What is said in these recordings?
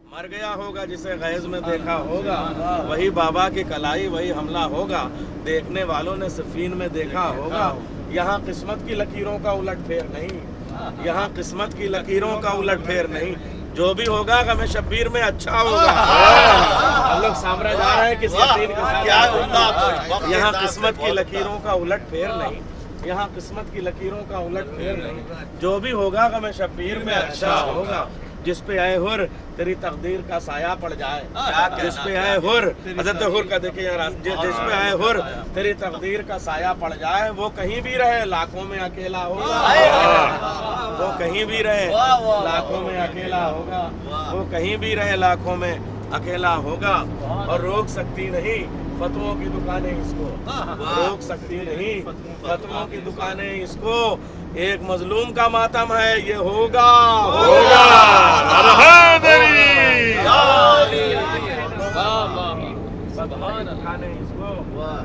मर गया होगा जिसे गैज़ में देखा होगा, वही बाबा की कलाई वही हमला होगा, देखने वालों ने सफीन में देखा होगा। यहाँ किस्मत की लकीरों का उलट फेर नहीं, यहाँ किस्मत की लकीरों का उलट फेर नहीं, जो भी होगा गम शब्बीर में अच्छा होगा। हम लोग साम्राज्य जा रहे हैं किस यकीन के साथ। यहाँ किस्मत की लकीरों का उलट फेर नहीं, यहाँ किस्मत की लकीरों का उलट फेर नहीं, जो भी होगा गम शब्बीर में अच्छा होगा। जिस पे आए हुर तेरी तकदीर का साया पड़ जाए, जिस पे आए हुर हज़रत हुर का देखिए यार, जिस पे आए हुर तेरी तकदीर का साया पड़ जाए, वो कहीं भी रहे लाखों में अकेला होगा। वो कहीं भी रहे लाखों में अकेला होगा, वो कहीं भी रहे लाखों में अकेला होगा। और रोक सकती नहीं फतवों की दुकानें इसको, रोक सकती नहीं फतवों की दुकानें इसको। एक मजलूम का मातम है ये होगा होगा। दुकानें इसको,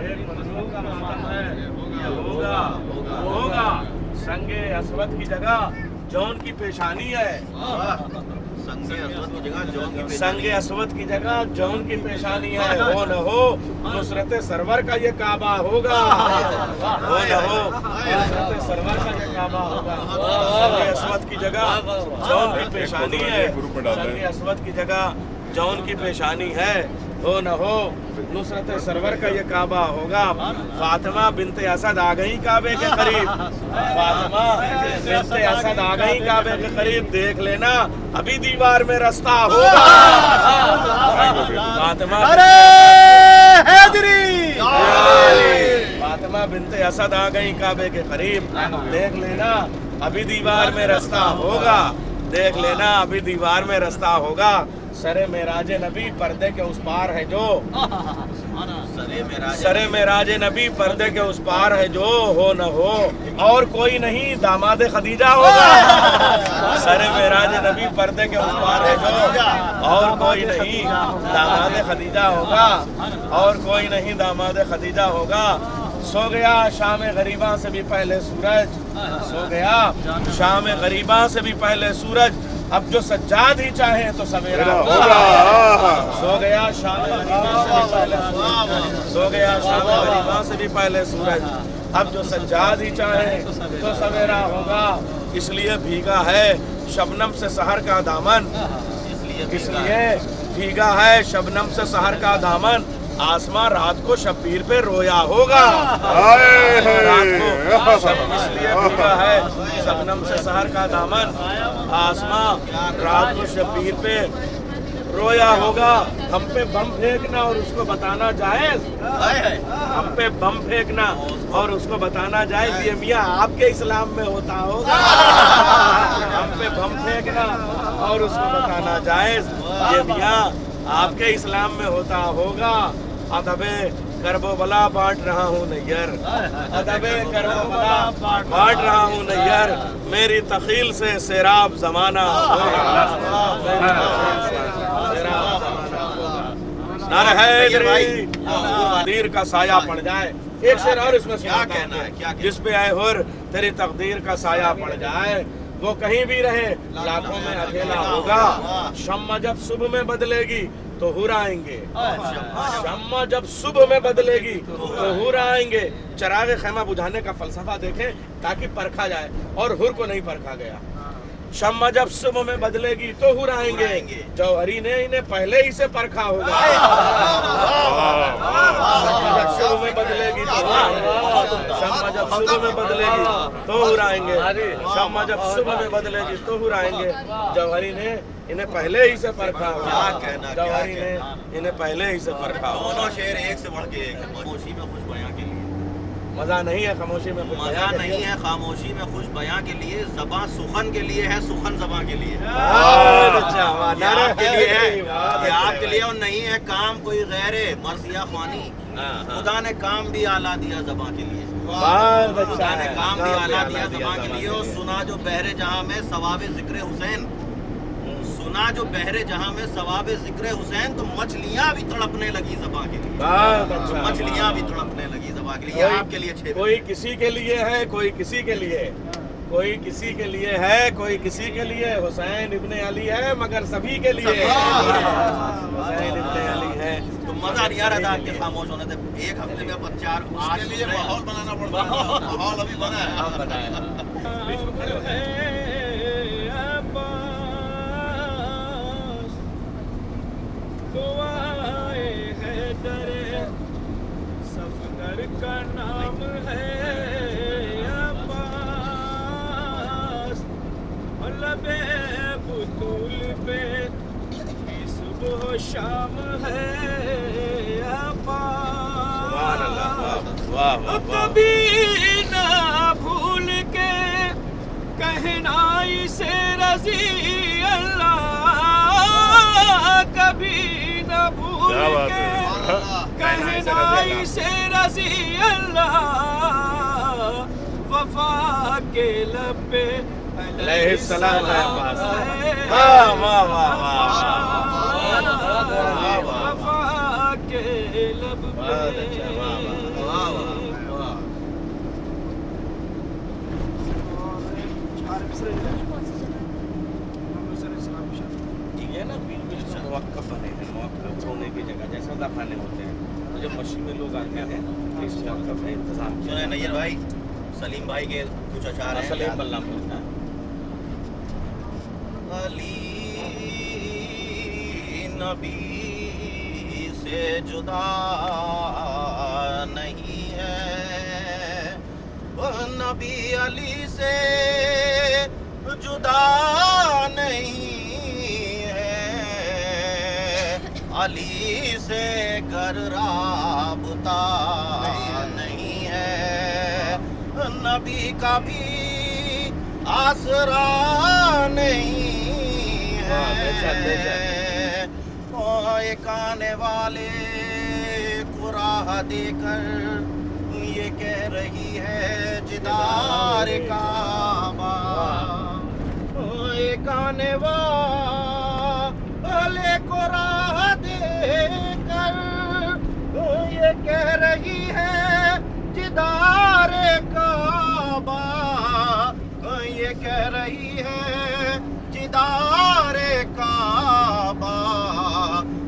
एक मजलूम का मातम है ये होगा होगा। संगे असवद की जगह जौन की पेशानी है, संगे असवद की जगह जौन की पेशानी है। हो न हो नुसरत सरवर का ये काबा होगा, हो न हो नुसरत सरवर का ये काबा होगा। संगे असवद की जगह जौन की पेशानी है, संगे असवद की जगह जौन की पेशानी है। हो न हो नुसरत सरवर का ये काबा होगा। फातिमा बिनते असद आ गई काबे के करीब, फातिमा बिनते असद आ गई काबे के करीब, देख लेना अभी दीवार में रास्ता होगा। फातिमा फातिमा बिनते असद आ गई काबे के करीब, देख लेना अभी दीवार में रास्ता होगा, देख लेना अभी दीवार में रास्ता होगा। सरे मेराजे नबी पर्दे के उस पार है जो, सरे मेराजे नबी पर्दे के उस पार है जो। हो न हो और कोई नहीं दामाद खदीजा होगा। सरे मेराजे नबी पर्दे के उस पार है जो, और कोई नहीं दामाद खदीजा होगा, और कोई नहीं दामाद खदीजा होगा। सो गया शाम गरीबा से भी पहले सूरज, सो गया शाम गरीबा से भी पहले सूरज, अब जो सज्जाद ही चाहे तो सवेरा होगा। सो गया शाम गरीबा से भी पहले सूरज, सो गया शाम गरीबा से भी पहले सूरज, अब जो सज्जाद ही चाहे तो सवेरा होगा। इसलिए भीगा है शबनम से सहर का दामन, इसलिए भीगा है शबनम से सहर का दामन। आसमां रात को शब्बीर पे रोया होगा, रात को इसलिए भीगा है शबनम से सहर का दामन। आसमां रात को शब्बीर पे रोया होगा। हम पे बम फेंकना और उसको बताना जायज, हम पे बम फेंकना और उसको बताना जायज, ये मियाँ आपके इस्लाम में होता होगा। हम पे बम फेंकना और उसको बताना जायज, ये मियाँ आपके इस्लाम में होता होगा। अदबे करबो बला बांट रहा हूँ नैयर, अदबे करबो बला बांट रहा हूँ नैयर, मेरी तखील से सैराब जमाना होगा। तकदीर का साया पड़ जाए। एक शेर और इसमें क्या कहना है, क्या जिस पे आए हुर तेरी तकदीर का साया पड़ जाए, वो कहीं भी रहे लाखों में अकेला होगा। शम्मा जब सुबह में बदलेगी तो हुर आएंगे, शम्मा जब सुबह में बदलेगी तो हुर आएंगे। चराग खैमा बुझाने का फलसफा देखें ताकि परखा जाए, और हुर को नहीं परखा गया। शम्मा जब सुबह में बदलेगी तो हुर आएंगे, जौहरी ने इन्हें पहले ही से परखा होगा। शम्मा जब सुबह में बदलेगी तो शम्मा जब सुबह में बदलेगी तो हुर आएंगे, शम्मा जब सुबह में बदलेगी तो हुर आएंगे। जौहरी ने इन्हें पहले ही से परखा होगा, जौहरी ने इन्हें पहले ही से परखा होगा। दोनों शेर एक से बढ़ के एक, खामोशी में खुश बयां के लिए मजा नहीं है, खामोशी में मजा नहीं है, खामोशी में खुश बयां के लिए, ज़बां सुखन के लिए है, सुखन ज़बां के लिए है। अच्छा ये आपके लिए है, ये आपके लिए, और नहीं है काम कोई गैरे मर्ज़िया ख़वानी। खुदा ने काम भी आला दिया ज़बां के लिए, खुदा ने काम भी आला दिया ज़बां के लिए। और सुना जो बहरे जहां में सवाब ज़िक्र हुसैन, सुना जो बहरे जहां में सवाब ज़िक्र हुसैन, तो मछलियां भी तड़पने लगी ज़बां के लिए, मछलियां भी तड़पने लगी ज़बां के लिए। आपके लिए कोई किसी के लिए है, कोई किसी के लिए, کوئی کسی کے لیے ہے کوئی کسی کے لیے، حسین ابن علی ہے مگر سبھی کے لیے، حسین ابن علی ہے۔ تو مزہ نہیں آ رہا تھا کہ خاموش ہونے تھے، ایک ہفتے میں 4 اس کے لیے ماحول بنانا پڑتا ہے، ماحول ابھی بنا ہے۔ آپ بتائیں۔ صفدر کا نام ہے عباس، مطلب بطول پہ صبح و شام ہے سبحان اللہ، عباس۔ واہ واہ واہ۔ کبھی نہ بھول کے کہنا اسے رضی اللہ، کبھی نہ بھول کیا بات کے ہے۔ کہنا اسے رضی اللہ، وفا کے لب پہ علیہ السلام ہے پاس۔ واہ واہ واہ واہ۔ وفا کے لب بہت اچھا، واہ واہ واہ۔ یہ نا بیچ بیچ میں مواقع بنے ہیں، مواقع سونے کی جگہ جیسے دفانے ہوتے ہیں، تو جب مشی میں لوگ آتے ہیں تو اس مواقع میں انتظام کیا سنیں نیر بھائی، سلیم بھائی کے کچھ اشعار ہیں۔ سلیم بلّہ پوچھتا ہے۔ علی نبی سے جدا نہیں ہے، نبی علی سے جدا نہیں ہے، علی سے گر رابطہ نہیں ہے، نبی کا بھی آسرا نہیں ہے، ایک آنے والے کو راہ دے کر یہ کہہ رہی ہے جدار کعبہ، ایک آنے والے کو راہ دے کر یہ کہہ رہی ہے جدار کعبہ، یہ کہہ رہی ہے جدار کعبہ،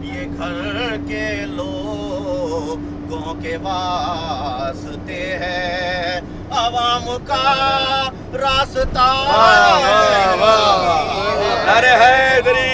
یہ گھر کے لوگوں کے واسطے ہے، عوام کا راستہ ارے حیدری